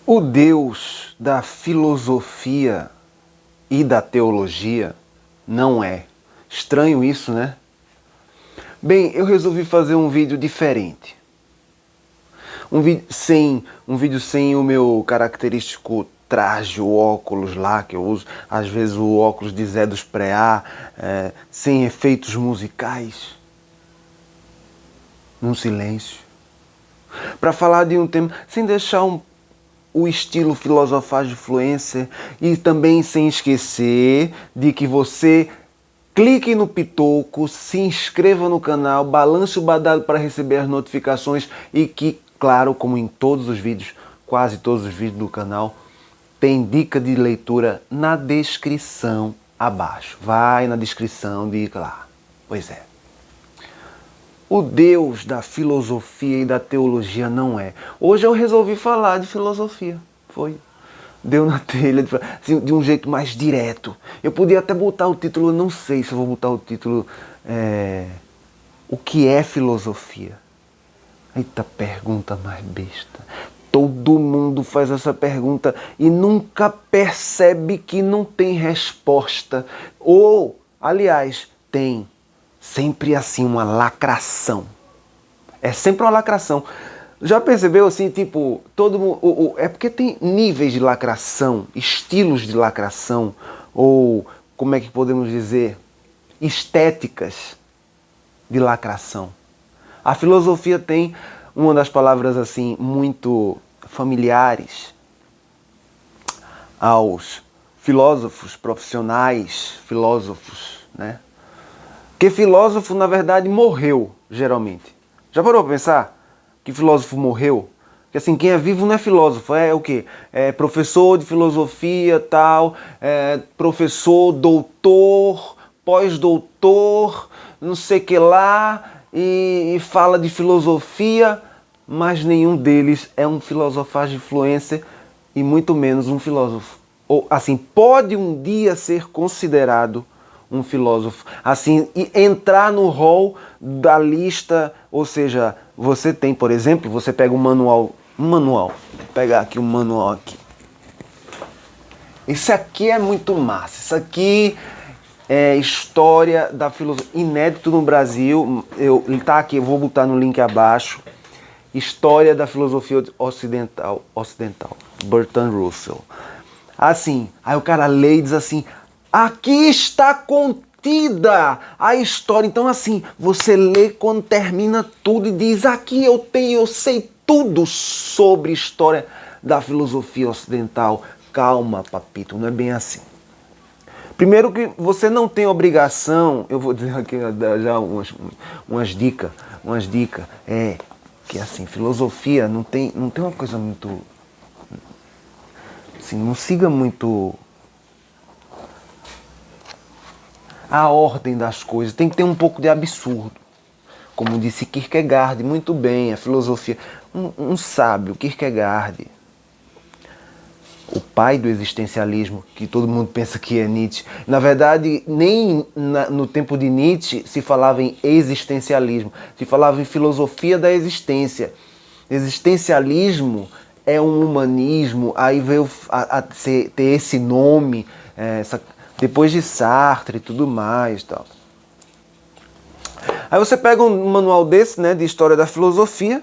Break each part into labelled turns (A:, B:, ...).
A: O Deus da filosofia e da teologia não é. Estranho isso, né? Bem, eu resolvi fazer um vídeo diferente. Um vídeo sem o meu característico traje, o óculos lá que eu uso, às vezes o óculos de Zé dos Preá, sem efeitos musicais, num silêncio. Para falar de um tema, sem deixar o estilo filosofagem influencer e também sem esquecer de que você clique no pitoco, se inscreva no canal, balance o badalo para receber as notificações e que, claro, como em todos os vídeos, quase todos os vídeos do canal, tem dica de leitura na descrição abaixo. Vai na descrição, dica lá. Pois é. O Deus da filosofia e da teologia não é. Hoje eu resolvi falar de filosofia. Foi. Deu na telha, assim, de um jeito mais direto. Eu podia até botar o título, eu não sei se eu vou botar o título O que é filosofia? Eita, pergunta mais besta. Todo mundo faz essa pergunta e nunca percebe que não tem resposta. Ou, aliás, tem sempre assim uma lacração. É sempre uma lacração. Já percebeu assim, tipo, todo mundo. É porque tem níveis de lacração, estilos de lacração, ou como é que podemos dizer? Estéticas de lacração. A filosofia tem uma das palavras assim muito familiares aos filósofos profissionais, filósofos, né? Porque filósofo, na verdade, morreu, geralmente. Já parou para pensar que filósofo morreu? Porque assim, quem é vivo não é filósofo, é o quê? É professor de filosofia, tal, professor, doutor, pós-doutor, não sei o que lá, e fala de filosofia, mas nenhum deles é um filosofagem influencer e muito menos um filósofo. Ou assim, pode um dia ser considerado um filósofo, assim, e entrar no rol da lista, ou seja, você tem, por exemplo, você pega vou pegar aqui um manual aqui. Isso aqui é muito massa, isso aqui é história da filosofia, inédito no Brasil, ele tá aqui, eu vou botar no link abaixo, História da Filosofia Ocidental, Bertrand Russell. Assim, aí o cara lê e diz assim, aqui está contida a história. Então assim, você lê quando termina tudo e diz, aqui eu sei tudo sobre história da filosofia ocidental. Calma, papito, não é bem assim. Primeiro que você não tem obrigação, eu vou dizer aqui já umas dicas, que assim, filosofia não tem uma coisa muito, assim, não siga muito a ordem das coisas, tem que ter um pouco de absurdo. Como disse Kierkegaard, muito bem, a filosofia, um sábio, Kierkegaard, o pai do existencialismo, que todo mundo pensa que é Nietzsche. Na verdade, nem no tempo de Nietzsche se falava em existencialismo, se falava em filosofia da existência. Existencialismo é um humanismo, aí veio a ter esse nome, depois de Sartre e tudo mais. Tal. Aí você pega um manual desse, né, de história da filosofia,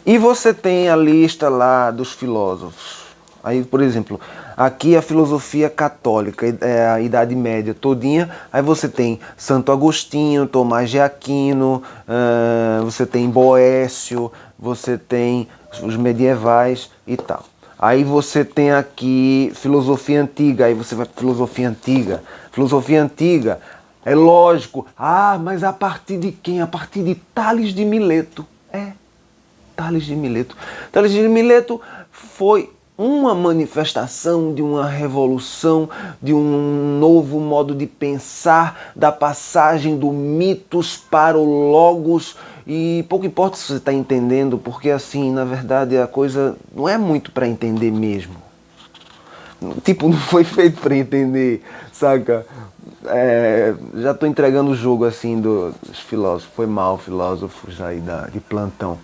A: e você tem a lista lá dos filósofos. Aí, por exemplo, aqui a filosofia católica, a Idade Média todinha. Aí você tem Santo Agostinho, Tomás de Aquino, você tem Boécio, você tem os medievais e tal. Aí você tem aqui filosofia antiga, aí você vai para filosofia antiga. Filosofia antiga, é lógico. Ah, mas a partir de quem? A partir de Tales de Mileto. Tales de Mileto. Tales de Mileto foi uma manifestação de uma revolução, de um novo modo de pensar, da passagem do mitos para o logos. E pouco importa se você está entendendo, porque assim, na verdade, a coisa não é muito para entender mesmo. Tipo, não foi feito para entender, saca? Já estou entregando o jogo assim dos filósofos. Foi mal, filósofos aí de plantão.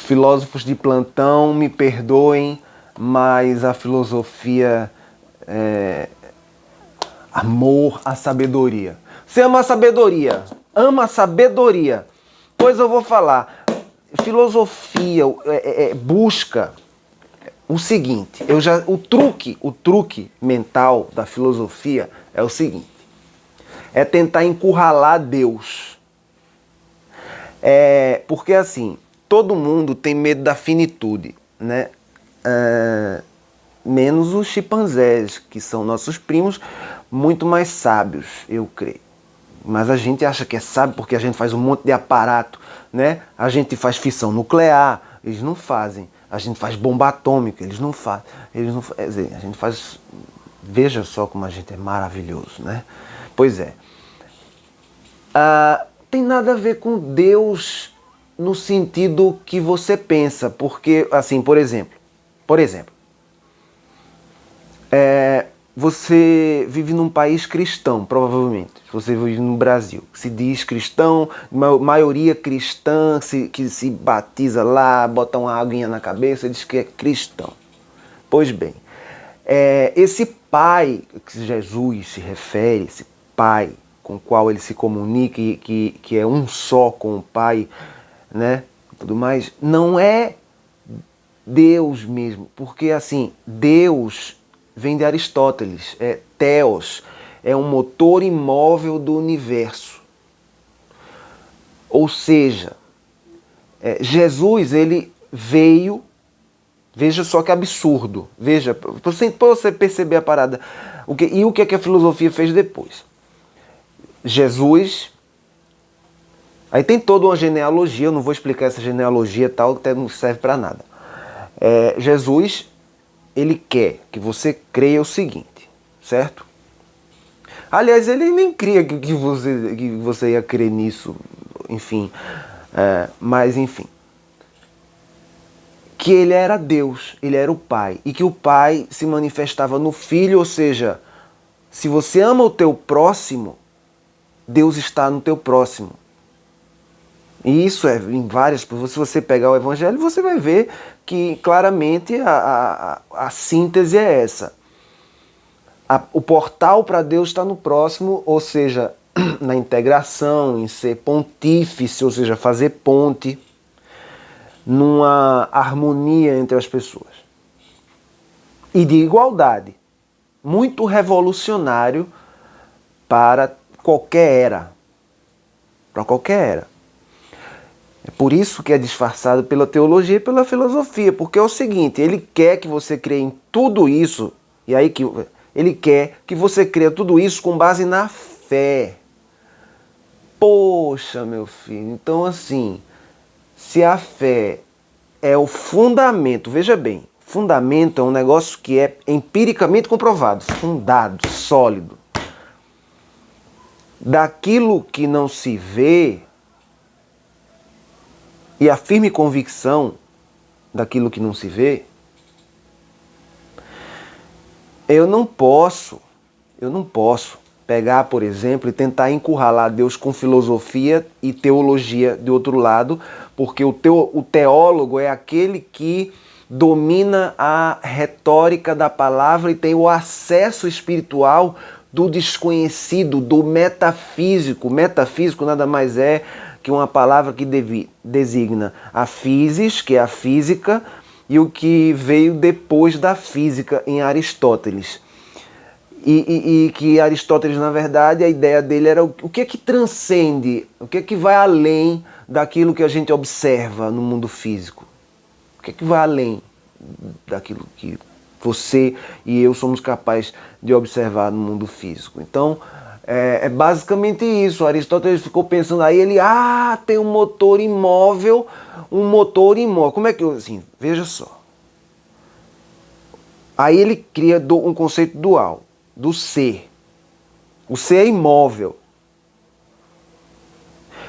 A: filósofos de plantão, me perdoem, mas a filosofia é amor à sabedoria. Você ama a sabedoria? Ama a sabedoria. Pois eu vou falar. Filosofia busca o seguinte. O truque mental da filosofia é o seguinte. É tentar encurralar Deus. Porque assim, todo mundo tem medo da finitude, né? Menos os chimpanzés, que são nossos primos, muito mais sábios, eu creio. Mas a gente acha que é sábio porque a gente faz um monte de aparato, né? A gente faz fissão nuclear, eles não fazem. A gente faz bomba atômica, eles não fazem. Quer dizer, a gente faz... Veja só como a gente é maravilhoso, né? Pois é. Tem nada a ver com Deus no sentido que você pensa, porque, assim, por exemplo, você vive num país cristão, provavelmente. Você vive no Brasil, que se diz cristão, maioria cristã, que se batiza lá, bota uma aguinha na cabeça e diz que é cristão. Pois bem, esse pai que Jesus se refere, esse pai com o qual ele se comunica, que é um só com o pai, né, tudo mais, não é Deus mesmo, porque assim, Deus vem de Aristóteles, é Theos, é um motor imóvel do universo. Ou seja, Jesus, ele veio, veja só que absurdo, veja, para você perceber a parada, o que a filosofia fez depois. Jesus, aí tem toda uma genealogia, eu não vou explicar essa genealogia tal, que até não serve para nada. Jesus, ele quer que você creia o seguinte, certo? Aliás, ele nem cria que você ia crer nisso, enfim. Mas, enfim. Que ele era Deus, ele era o Pai. E que o Pai se manifestava no Filho, ou seja, se você ama o teu próximo, Deus está no teu próximo. E isso é em várias... Se você pegar o Evangelho, você vai ver que claramente a síntese é essa. O portal para Deus está no próximo, ou seja, na integração, em ser pontífice, ou seja, fazer ponte, numa harmonia entre as pessoas. E de igualdade. Muito revolucionário para qualquer era. Para qualquer era. É por isso que é disfarçado pela teologia e pela filosofia, porque é o seguinte, ele quer que você creia em tudo isso, e aí que ele quer que você creia tudo isso com base na fé. Poxa, meu filho, então assim, se a fé é o fundamento, veja bem, fundamento é um negócio que é empiricamente comprovado, fundado, sólido. Daquilo que não se vê, e a firme convicção daquilo que não se vê, eu não posso pegar, por exemplo, e tentar encurralar Deus com filosofia e teologia de outro lado, porque o teólogo é aquele que domina a retórica da palavra e tem o acesso espiritual do desconhecido, do metafísico. Metafísico nada mais é que uma palavra que designa a physis, que é a física, e o que veio depois da física em Aristóteles. E que Aristóteles, na verdade, a ideia dele era o que é que transcende, o que é que vai além daquilo que a gente observa no mundo físico. O que é que vai além daquilo que você e eu somos capazes de observar no mundo físico. Então, é basicamente isso. Aristóteles ficou pensando aí, ele, tem um motor imóvel, Como é que eu, assim, veja só. Aí ele cria um conceito dual, do ser. O ser é imóvel,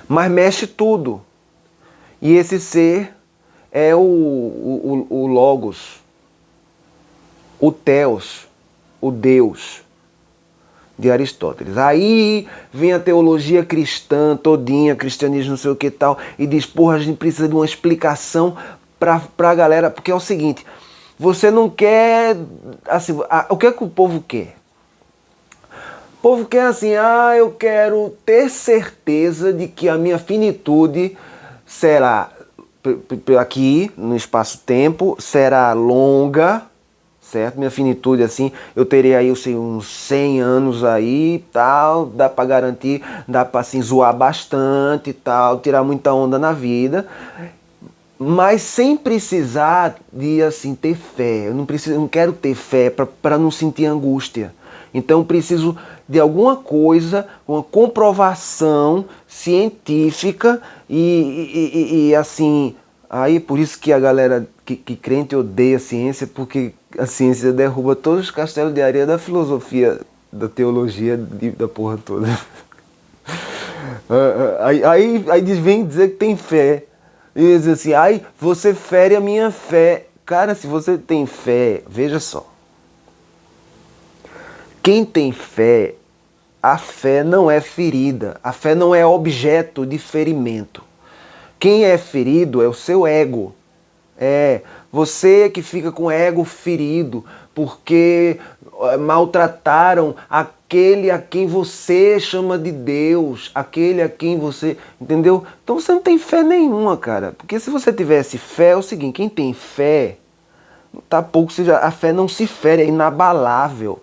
A: mas mexe tudo. E esse ser é o Logos, o Theos, o Deus de Aristóteles. Aí vem a teologia cristã todinha, cristianismo não sei o que tal, e diz, porra, a gente precisa de uma explicação pra galera, porque é o seguinte, você não quer, assim, o que é que o povo quer? O povo quer assim, eu quero ter certeza de que a minha finitude será, aqui no espaço-tempo, será longa, certo? Minha finitude, assim, eu terei aí, eu sei, uns 100 anos aí e tal, dá pra garantir, dá pra, assim, zoar bastante e tal, tirar muita onda na vida, mas sem precisar de, assim, ter fé. Eu não preciso, não quero ter fé para não sentir angústia. Então eu preciso de alguma coisa, uma comprovação científica e assim, aí por isso que a galera que crente odeia a ciência, porque a ciência derruba todos os castelos de areia da filosofia, da teologia, da porra toda. Aí vem dizer que tem fé. E diz assim, você fere a minha fé. Cara, se você tem fé, veja só. Quem tem fé, a fé não é ferida. A fé não é objeto de ferimento. Quem é ferido é o seu ego. É, você que fica com o ego ferido porque maltrataram aquele a quem você chama de Deus, aquele a quem você, entendeu? Então você não tem fé nenhuma, cara. Porque se você tivesse fé, é o seguinte, quem tem fé, tá pouco, a fé não se fere, é inabalável.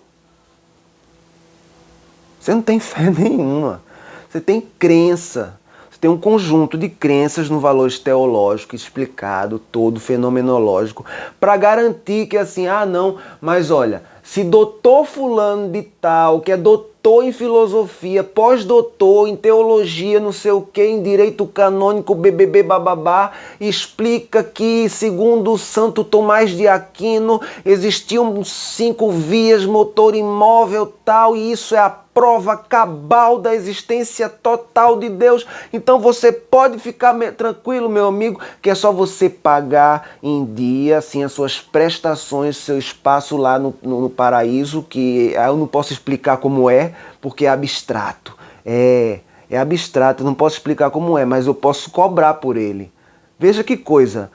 A: Você não tem fé nenhuma. Você tem crença. Você tem um conjunto de crenças no valores teológico explicado, todo fenomenológico, para garantir que assim, não, mas olha, se doutor fulano de tal, que é doutor em filosofia, pós-doutor em teologia, não sei o que, em direito canônico, BBB, bababá, explica que, segundo o Santo Tomás de Aquino, existiam 5 vias, motor imóvel, tal, e isso é a prova cabal da existência total de Deus. Então você pode ficar tranquilo, meu amigo, que é só você pagar em dia assim, as suas prestações, seu espaço lá no paraíso, que eu não posso explicar como é, porque é abstrato. É abstrato, eu não posso explicar como é, mas eu posso cobrar por ele. Veja que coisa.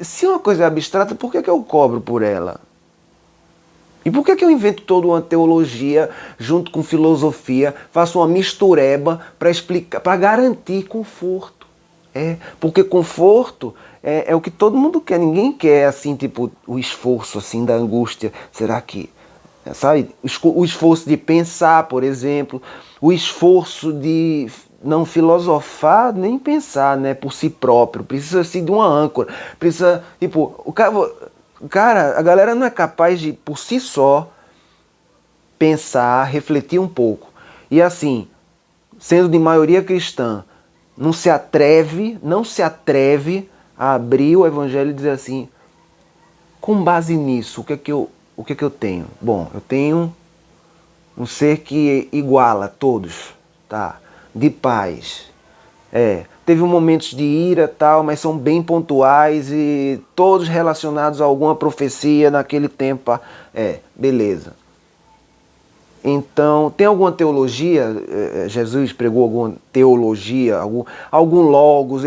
A: Se uma coisa é abstrata, por que eu cobro por ela? E por que eu invento toda uma teologia junto com filosofia, faço uma mistureba para explicar, para garantir conforto? Porque conforto é o que todo mundo quer. Ninguém quer assim, tipo, o esforço assim da angústia. Será que, sabe? O esforço de pensar, por exemplo, o esforço de não filosofar nem pensar, né, por si próprio. Precisa assim de uma âncora. Precisa, tipo, Cara, a galera não é capaz de, por si só, pensar, refletir um pouco. E assim, sendo de maioria cristã, não se atreve a abrir o evangelho e dizer assim, com base nisso, o que é que eu tenho? Bom, eu tenho um ser que iguala todos, tá? De paz. Teve momentos de ira tal, mas são bem pontuais e todos relacionados a alguma profecia naquele tempo. Beleza. Então, tem alguma teologia? Jesus pregou alguma teologia, algum logos,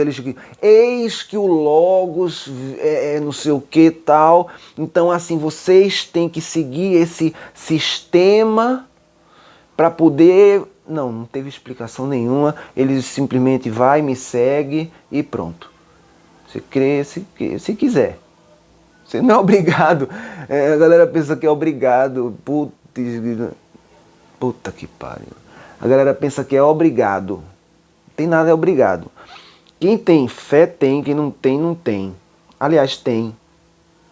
A: eis que o logos não sei o que tal. Então, assim, vocês têm que seguir esse sistema para poder... Não teve explicação nenhuma. Ele simplesmente vai, me segue e pronto. Você crê se quiser. Você não é obrigado. A galera pensa que é obrigado. Puta que pariu. A galera pensa que é obrigado. Não tem nada, é obrigado. Quem tem fé tem, quem não tem, não tem. Aliás, tem.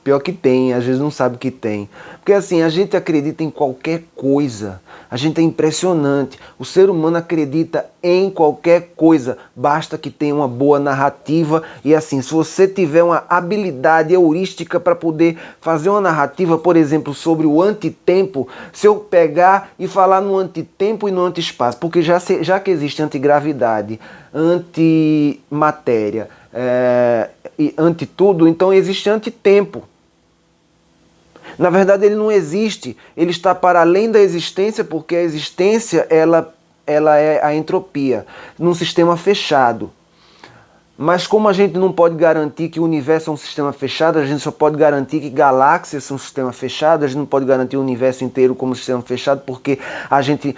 A: Pior que tem, às vezes não sabe que tem. Porque assim, a gente acredita em qualquer coisa. A gente é impressionante. O ser humano acredita em qualquer coisa. Basta que tenha uma boa narrativa. E assim, se você tiver uma habilidade heurística para poder fazer uma narrativa, por exemplo, sobre o antitempo, se eu pegar e falar no antitempo e no antiespaço, porque já que existe antigravidade, antimatéria, e anti-tudo, então existe antitempo. Na verdade, ele não existe, ele está para além da existência, porque a existência ela é a entropia, num sistema fechado. Mas como a gente não pode garantir que o universo é um sistema fechado, a gente só pode garantir que galáxias são um sistema fechado, a gente não pode garantir o universo inteiro como um sistema fechado, porque a gente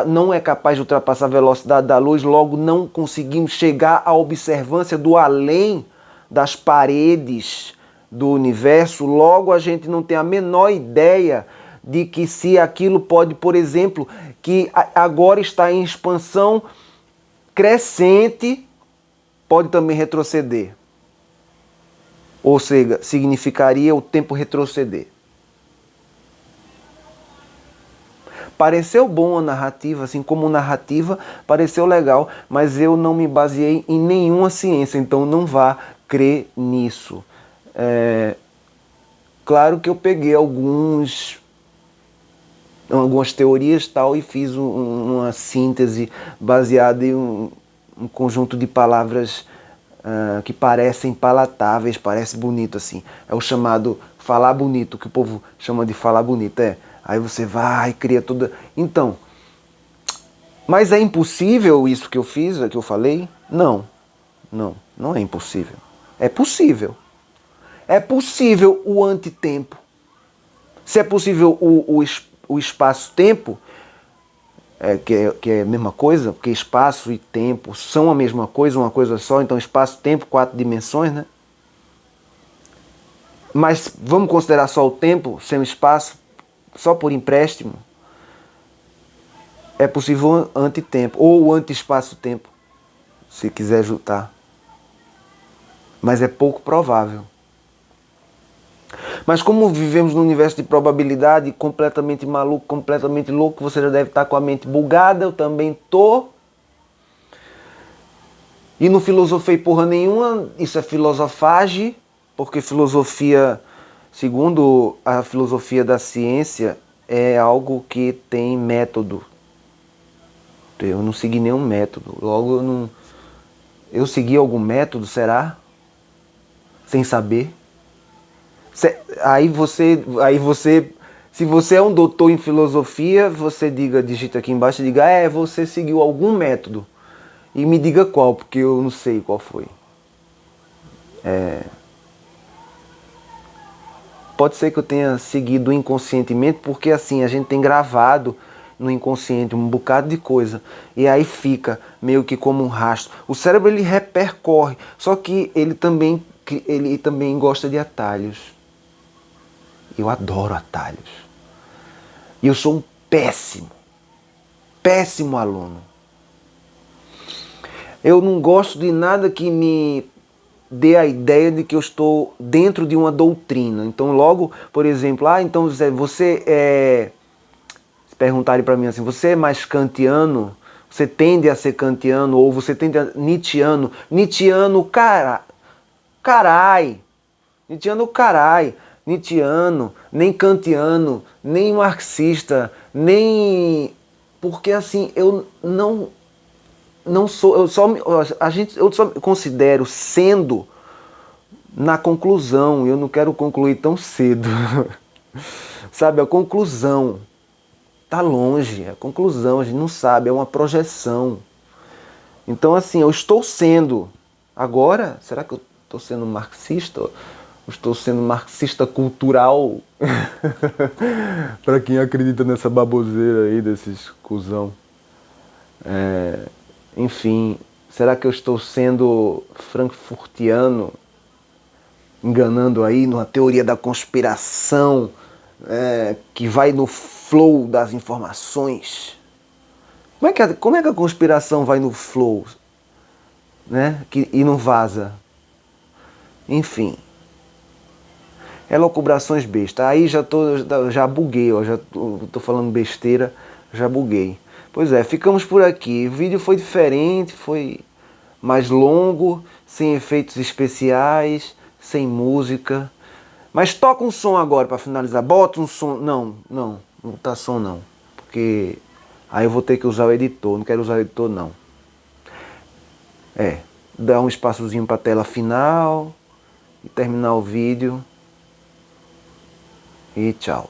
A: não é capaz de ultrapassar a velocidade da luz, logo não conseguimos chegar à observância do além das paredes do universo, logo a gente não tem a menor ideia de que se aquilo pode, por exemplo, que agora está em expansão crescente, pode também retroceder. Ou seja, significaria o tempo retroceder. Pareceu bom a narrativa, assim como narrativa, pareceu legal, mas eu não me baseei em nenhuma ciência, então não vá crer nisso. Claro que eu peguei algumas teorias tal e fiz uma síntese baseada em um conjunto de palavras que parecem palatáveis, parece bonito assim. É o chamado falar bonito, que o povo chama de falar bonito. Aí você vai, cria tudo. Então, mas é impossível isso que eu fiz, que eu falei? Não, não é impossível. É possível. É possível o antitempo. Se é possível o espaço-tempo, que é a mesma coisa, porque espaço e tempo são a mesma coisa, uma coisa só, então espaço-tempo, 4 dimensões, né? Mas vamos considerar só o tempo, sem o espaço, só por empréstimo. É possível o antitempo, ou o anti-espaço-tempo, se quiser juntar. Mas é pouco provável. Mas como vivemos num universo de probabilidade completamente maluco, completamente louco, você já deve estar com a mente bugada, eu também tô. E não filosofei porra nenhuma, isso é filosofagem, porque filosofia, segundo a filosofia da ciência, é algo que tem método. Eu não segui nenhum método, logo eu não... Eu segui algum método, será? Sem saber? Aí você, se você é um doutor em filosofia, você digita aqui embaixo e diga, você seguiu algum método. E me diga qual, porque eu não sei qual foi. Pode ser que eu tenha seguido inconscientemente, porque assim, a gente tem gravado no inconsciente um bocado de coisa. E aí fica meio que como um rastro. O cérebro ele repercorre, só que ele também gosta de atalhos. Eu adoro atalhos. E eu sou um péssimo aluno. Eu não gosto de nada que me dê a ideia de que eu estou dentro de uma doutrina. Então, logo, por exemplo, então você é... Se perguntarem para mim assim, você é mais kantiano? Você tende a ser kantiano? Ou você tende a nietzschiano? Nietzschiano, carai! Nietzschiano, carai! Nietzschiano, nem kantiano, nem marxista, nem... Porque assim, eu não sou, eu só me considero sendo na conclusão, eu não quero concluir tão cedo. Sabe, a conclusão tá longe, a conclusão a gente não sabe, é uma projeção. Então assim, eu estou sendo agora, será que eu estou sendo marxista? Eu estou sendo marxista cultural? Para quem acredita nessa baboseira aí desses cuzão. Enfim, será que eu estou sendo frankfurtiano, enganando aí numa teoria da conspiração que vai no flow das informações? Como é que a conspiração vai no flow, né? E não vaza? Enfim, elucubrações bestas. Aí já buguei, ó, já tô falando besteira, já buguei. Pois é, ficamos por aqui. O vídeo foi diferente, foi mais longo, sem efeitos especiais, sem música. Mas toca um som agora para finalizar. Bota um som. Não tá som não. Porque aí eu vou ter que usar o editor. Não quero usar o editor não. Dá um espaçozinho para a tela final e terminar o vídeo. E tchau.